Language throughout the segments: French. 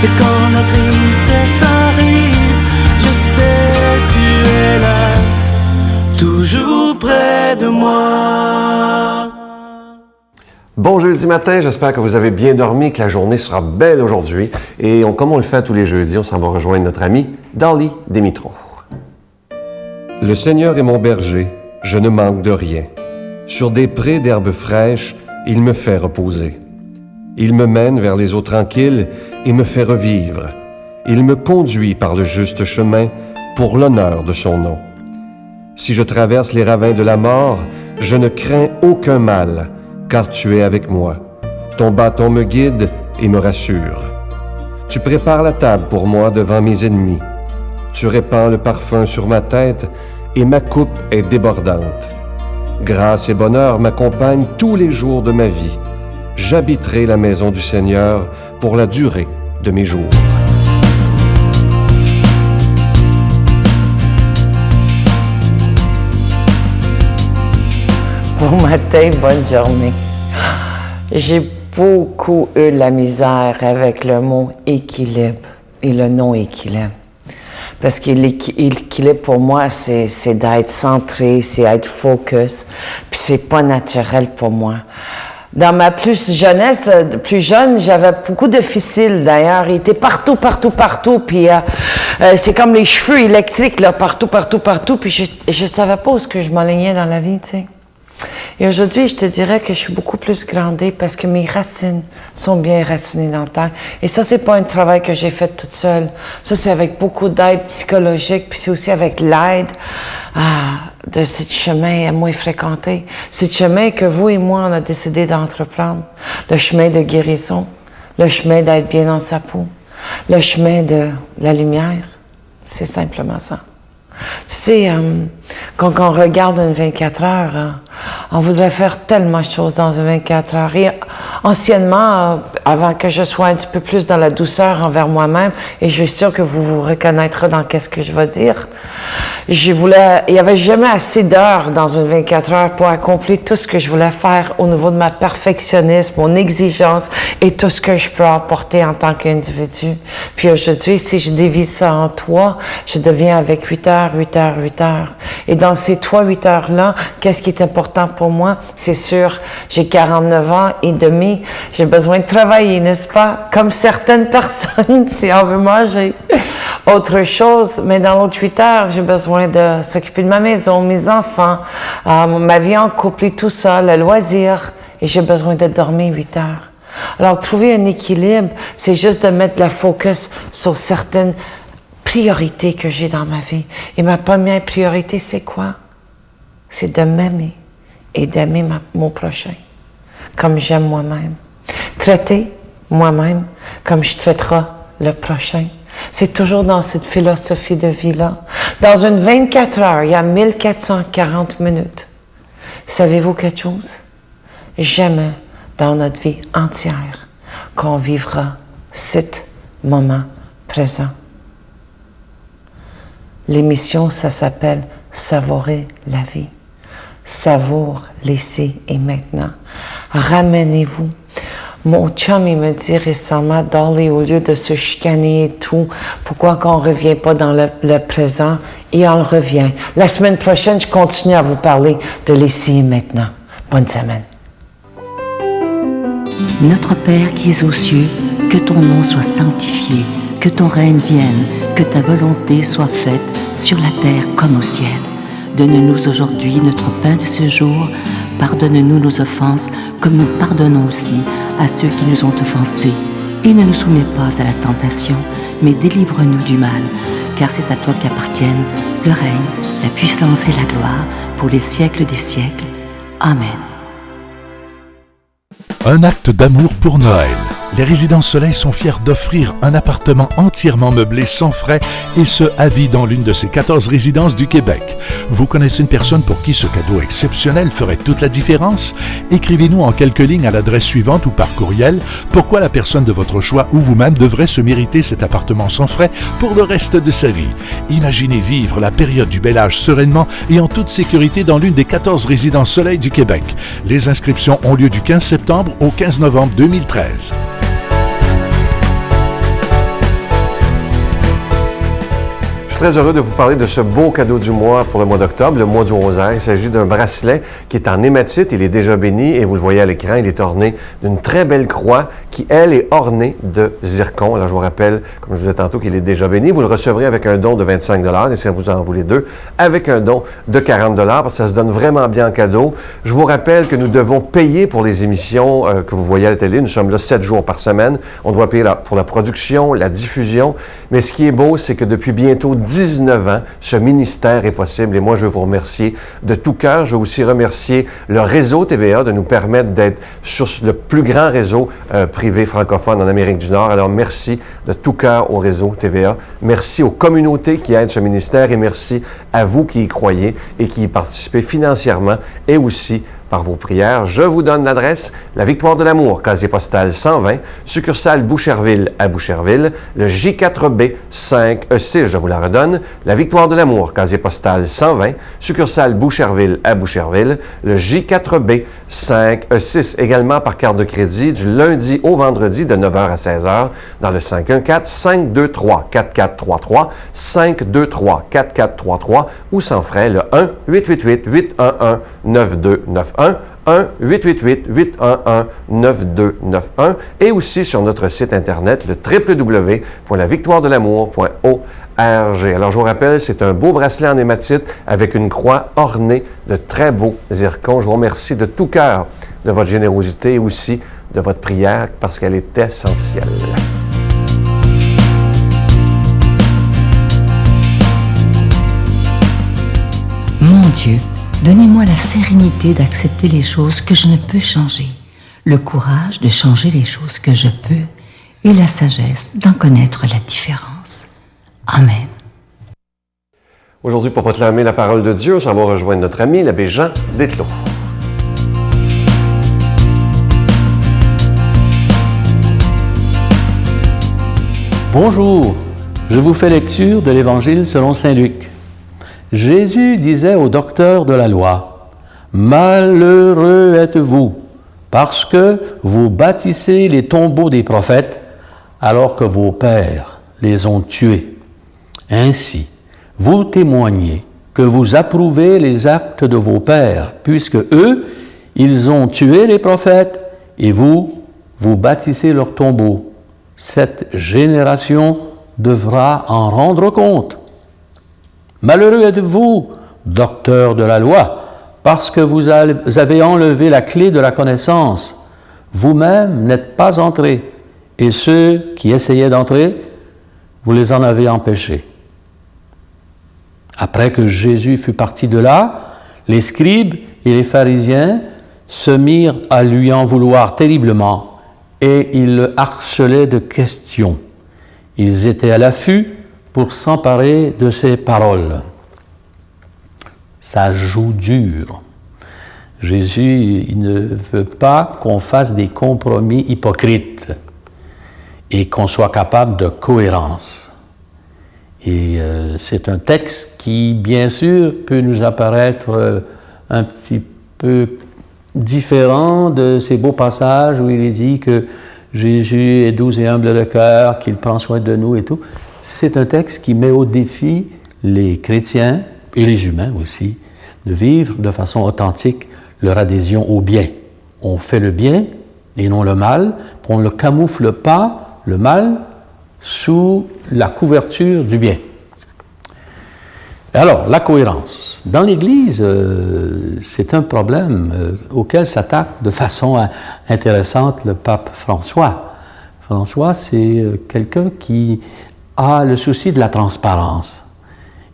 Et quand la tristesse arrive, je sais tu es là, toujours près de moi. Bon jeudi matin, j'espère que vous avez bien dormi, que la journée sera belle aujourd'hui. Et comme on le fait tous les jeudis, on s'en va rejoindre notre amie Dolly Dimitro. Le Seigneur est mon berger, je ne manque de rien. Sur des prés d'herbes fraîches, il me fait reposer. Il me mène vers les eaux tranquilles et me fait revivre. Il me conduit par le juste chemin pour l'honneur de son nom. Si je traverse les ravins de la mort, je ne crains aucun mal, car tu es avec moi. Ton bâton me guide et me rassure. Tu prépares la table pour moi devant mes ennemis. Tu répands le parfum sur ma tête et ma coupe est débordante. Grâce et bonheur m'accompagnent tous les jours de ma vie. J'habiterai la maison du Seigneur pour la durée de mes jours. Bon matin, bonne journée. J'ai beaucoup eu la misère avec le mot équilibre et le nom équilibre. Parce que l'équilibre pour moi, c'est d'être centré, c'est être focus, puis c'est pas naturel pour moi. Dans ma plus jeune, j'avais beaucoup de fils d'ailleurs. Ils étaient partout, puis c'est comme les cheveux électriques, là, partout, puis je savais pas où est-ce que je m'alignais dans la vie, tu sais. Et aujourd'hui, je te dirais que je suis beaucoup plus grandée parce que mes racines sont bien racinées dans la terre. Et ça, c'est pas un travail que j'ai fait toute seule. Ça, c'est avec beaucoup d'aide psychologique, puis c'est aussi avec l'aide de ce chemin moins fréquenté. Ce chemin que vous et moi, on a décidé d'entreprendre. Le chemin de guérison, le chemin d'être bien dans sa peau, le chemin de la lumière. C'est simplement ça. Tu sais, quand on regarde une 24 heures, on voudrait faire tellement de choses dans une 24 heures. Et anciennement, avant que je sois un petit peu plus dans la douceur envers moi-même, et je suis sûre que vous vous reconnaîtrez dans qu'est-ce que je vais dire, il n'y avait jamais assez d'heures dans une 24 heures pour accomplir tout ce que je voulais faire au niveau de ma perfectionnisme, mon exigence et tout ce que je peux apporter en tant qu'individu. Puis aujourd'hui, si je divise ça en 3, je deviens avec 8 heures. Et dans ces 8 heures-là, qu'est-ce qui est important pour moi? C'est sûr, j'ai 49 ans et demi, j'ai besoin de travailler, n'est-ce pas? Comme certaines personnes, si on veut manger autre chose, mais dans l'autre 8 heures, j'ai besoin de s'occuper de ma maison, mes enfants, ma vie en couple et tout ça, le loisir, et j'ai besoin de dormir 8 heures. Alors, trouver un équilibre, c'est juste de mettre la focus sur certaines priorités que j'ai dans ma vie. Et ma première priorité, c'est quoi? C'est de m'aimer et d'aimer mon prochain, comme j'aime moi-même. Traiter moi-même comme je traiterai le prochain. C'est toujours dans cette philosophie de vie-là. Dans une 24 heures, il y a 1440 minutes. Savez-vous quelque chose? Jamais dans notre vie entière qu'on vivra cet moment présent. L'émission, ça s'appelle « Savourer la vie ». Savoure l'ici et maintenant. Ramenez-vous. Mon chum, il me dit récemment, Dolly, au lieu de se chicaner et tout, pourquoi qu'on ne revient pas dans le présent? Et on revient. La semaine prochaine, je continue à vous parler de l'ici et maintenant. Bonne semaine. Notre Père qui es aux cieux, que ton nom soit sanctifié, que ton règne vienne, que ta volonté soit faite sur la terre comme au ciel. Donne-nous aujourd'hui notre pain de ce jour. Pardonne-nous nos offenses, comme nous pardonnons aussi à ceux qui nous ont offensés. Et ne nous soumets pas à la tentation, mais délivre-nous du mal, car c'est à toi qu'appartiennent le règne, la puissance et la gloire, pour les siècles des siècles. Amen. Un acte d'amour pour Noël. Les Résidences Soleil sont fiers d'offrir un appartement entièrement meublé sans frais et ce, à vie dans l'une de ces 14 résidences du Québec. Vous connaissez une personne pour qui ce cadeau exceptionnel ferait toute la différence? Écrivez-nous en quelques lignes à l'adresse suivante ou par courriel pourquoi la personne de votre choix ou vous-même devrait se mériter cet appartement sans frais pour le reste de sa vie. Imaginez vivre la période du bel âge sereinement et en toute sécurité dans l'une des 14 Résidences Soleil du Québec. Les inscriptions ont lieu du 15 septembre au 15 novembre 2013. très heureux de vous parler de ce beau cadeau du mois pour le mois d'octobre, le mois du rosaire. Il s'agit d'un bracelet qui est en hématite. Il est déjà béni et vous le voyez à l'écran, il est orné d'une très belle croix qui, elle, est ornée de zircon. Alors, je vous rappelle, comme je vous disais tantôt, qu'il est déjà béni. Vous le recevrez avec un don de 25 $ et si vous en voulez deux, avec un don de 40 $ parce que ça se donne vraiment bien en cadeau. Je vous rappelle que nous devons payer pour les émissions que vous voyez à la télé. Nous sommes là 7 jours par semaine. On doit payer pour la production, la diffusion. Mais ce qui est beau, c'est que depuis bientôt 19 ans, ce ministère est possible. Et moi, je veux vous remercier de tout cœur. Je veux aussi remercier le réseau TVA de nous permettre d'être sur le plus grand réseau privé francophone en Amérique du Nord. Alors, merci de tout cœur au réseau TVA. Merci aux communautés qui aident ce ministère et merci à vous qui y croyez et qui y participez financièrement et aussi par vos prières. Je vous donne l'adresse, la Victoire de l'Amour, casier postal 120, succursale Boucherville à Boucherville, le J4B 5E6, je vous la redonne, la Victoire de l'Amour, casier postal 120, succursale Boucherville à Boucherville, le J4B 5E6, également par carte de crédit du lundi au vendredi de 9h à 16h dans le 514-523-4433, 523-4433 ou sans frais le 1-888-811-9291. 1-888-811-9291 et aussi sur notre site internet le www.lavictoiredelamour.org. Alors, je vous rappelle, c'est un beau bracelet en hématite avec une croix ornée de très beaux zircons. Je vous remercie de tout cœur de votre générosité et aussi de votre prière parce qu'elle est essentielle. Mon Dieu, donnez-moi la sérénité d'accepter les choses que je ne peux changer, le courage de changer les choses que je peux et la sagesse d'en connaître la différence. Amen. Aujourd'hui, pour proclamer la parole de Dieu, on va rejoindre notre ami, l'abbé Jean Desclos. Bonjour, je vous fais lecture de l'Évangile selon saint Luc. Jésus disait au docteur de la loi, « Malheureux êtes-vous, parce que vous bâtissez les tombeaux des prophètes, alors que vos pères les ont tués. Ainsi, vous témoignez que vous approuvez les actes de vos pères, puisque eux, ils ont tué les prophètes, et vous, vous bâtissez leurs tombeaux. Cette génération devra en rendre compte. Malheureux êtes-vous, docteur de la loi, parce que vous avez enlevé la clé de la connaissance. Vous-même n'êtes pas entrés, et ceux qui essayaient d'entrer, vous les en avez empêchés. » Après que Jésus fut parti de là, les scribes et les pharisiens se mirent à lui en vouloir terriblement, et ils le harcelaient de questions. Ils étaient à l'affût pour s'emparer de ses paroles. Ça joue dur. Jésus, il ne veut pas qu'on fasse des compromis hypocrites et qu'on soit capable de cohérence. Et c'est un texte qui, bien sûr, peut nous apparaître un petit peu différent de ces beaux passages où il est dit que Jésus est doux et humble de cœur, qu'il prend soin de nous et tout. C'est un texte qui met au défi les chrétiens et les humains aussi de vivre de façon authentique leur adhésion au bien. On fait le bien et non le mal, on ne camoufle pas le mal sous la couverture du bien. Alors, la cohérence. Dans l'Église, c'est un problème auquel s'attaque de façon intéressante le pape François. François, c'est quelqu'un qui a le souci de la transparence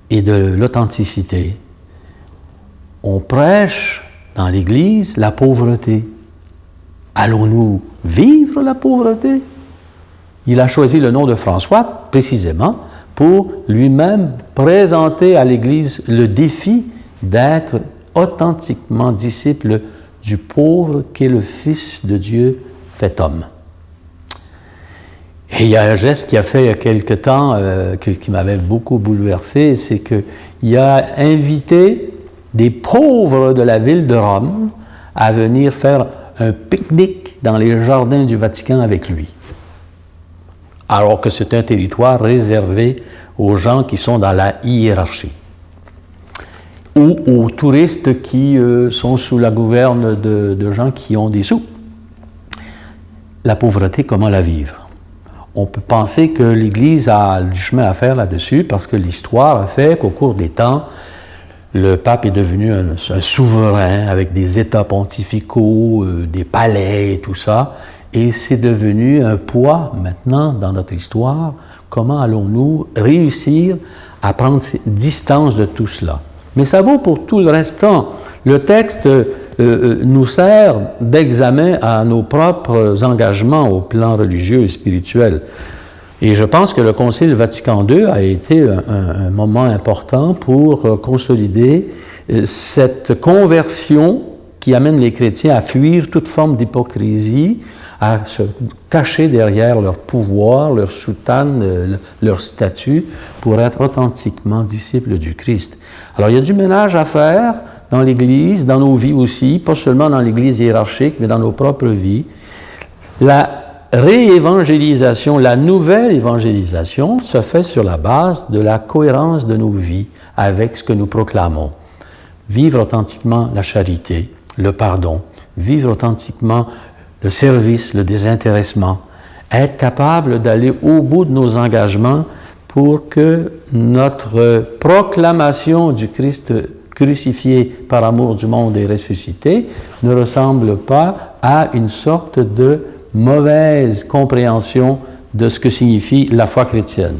et de l'authenticité. On prêche dans l'Église la pauvreté. Allons-nous vivre la pauvreté? Il a choisi le nom de François précisément pour lui-même présenter à l'Église le défi d'être authentiquement disciple du pauvre qu'est le Fils de Dieu fait homme. Et il y a un geste qu'il a fait il y a quelque temps qui m'avait beaucoup bouleversé, c'est qu'il a invité des pauvres de la ville de Rome à venir faire un pique-nique dans les jardins du Vatican avec lui, alors que c'est un territoire réservé aux gens qui sont dans la hiérarchie, ou aux touristes qui sont sous la gouverne de gens qui ont des sous. La pauvreté, comment la vivre? On peut penser que l'Église a du chemin à faire là-dessus parce que l'histoire a fait qu'au cours des temps, le pape est devenu un souverain avec des états pontificaux, des palais et tout ça, et c'est devenu un poids maintenant dans notre histoire. Comment allons-nous réussir à prendre distance de tout cela? Mais ça vaut pour tout le restant. Le texte nous sert d'examen à nos propres engagements au plan religieux et spirituel. Et je pense que le Concile Vatican II a été un moment important pour consolider cette conversion qui amène les chrétiens à fuir toute forme d'hypocrisie, à se cacher derrière leur pouvoir, leur soutane, leur statut, pour être authentiquement disciples du Christ. Alors il y a du ménage à faire dans l'Église, dans nos vies aussi, pas seulement dans l'Église hiérarchique, mais dans nos propres vies. La réévangélisation, la nouvelle évangélisation se fait sur la base de la cohérence de nos vies avec ce que nous proclamons. Vivre authentiquement la charité, le pardon, vivre authentiquement le service, le désintéressement, être capable d'aller au bout de nos engagements pour que notre proclamation du Christ crucifié par amour du monde et ressuscité ne ressemble pas à une sorte de mauvaise compréhension de ce que signifie la foi chrétienne.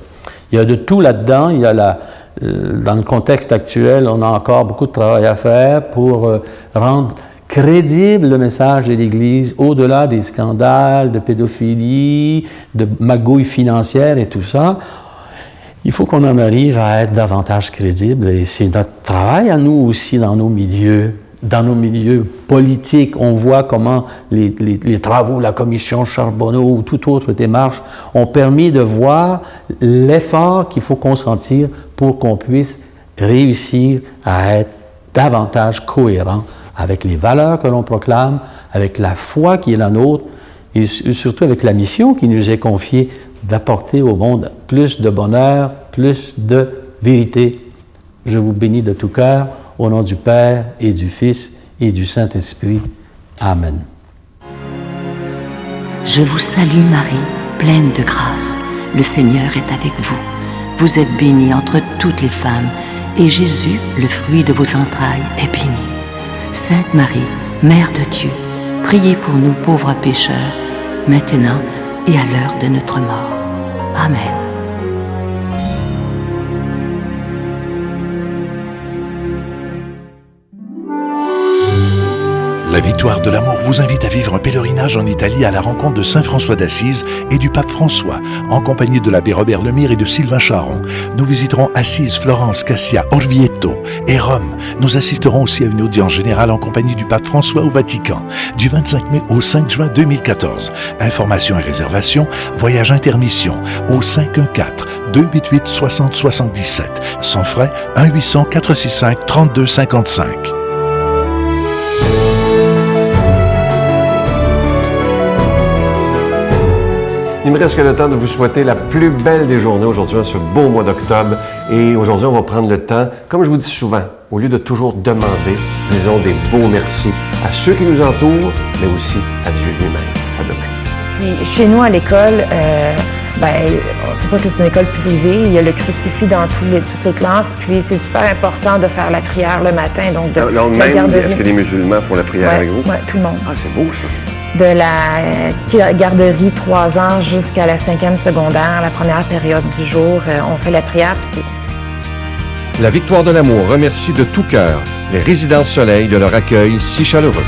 Il y a de tout là-dedans. Il y a dans le contexte actuel, on a encore beaucoup de travail à faire pour rendre crédible le message de l'Église au-delà des scandales de pédophilie, de magouilles financières et tout ça. Il faut qu'on en arrive à être davantage crédible et c'est notre travail à nous aussi dans nos milieux politiques. On voit comment les travaux de la commission Charbonneau ou toute autre démarche ont permis de voir l'effort qu'il faut consentir pour qu'on puisse réussir à être davantage cohérent avec les valeurs que l'on proclame, avec la foi qui est la nôtre et surtout avec la mission qui nous est confiée d'apporter au monde plus de bonheur, plus de vérité. Je vous bénis de tout cœur, au nom du Père et du Fils et du Saint-Esprit. Amen. Je vous salue Marie, pleine de grâce. Le Seigneur est avec vous. Vous êtes bénie entre toutes les femmes, et Jésus, le fruit de vos entrailles, est béni. Sainte Marie, Mère de Dieu, priez pour nous pauvres pécheurs, maintenant et à l'heure de notre mort. Amen. La Victoire de l'amour vous invite à vivre un pèlerinage en Italie à la rencontre de Saint François d'Assise et du pape François, en compagnie de l'abbé Robert Lemire et de Sylvain Charon. Nous visiterons Assise, Florence, Cassia, Orvieto et Rome. Nous assisterons aussi à une audience générale en compagnie du pape François au Vatican, du 25 mai au 5 juin 2014. Informations et réservations, voyage intermission au 514-288-6077. Sans frais, 1-800-465-3255. Il me reste que le temps de vous souhaiter la plus belle des journées aujourd'hui, en ce beau mois d'octobre. Et aujourd'hui, on va prendre le temps, comme je vous dis souvent, au lieu de toujours demander, disons des beaux merci à ceux qui nous entourent, mais aussi à Dieu lui-même. À demain. Puis chez nous, à l'école, c'est sûr que c'est une école privée. Il y a le crucifix dans toutes les classes. Puis c'est super important de faire la prière le matin. Donc est-ce que les musulmans font la prière avec vous? Oui, tout le monde. Ah, c'est beau ça. De la garderie 3 ans jusqu'à la 5e secondaire, la première période du jour, on fait la prière. Puis La Victoire de l'amour remercie de tout cœur les Résidences Soleil de leur accueil si chaleureux.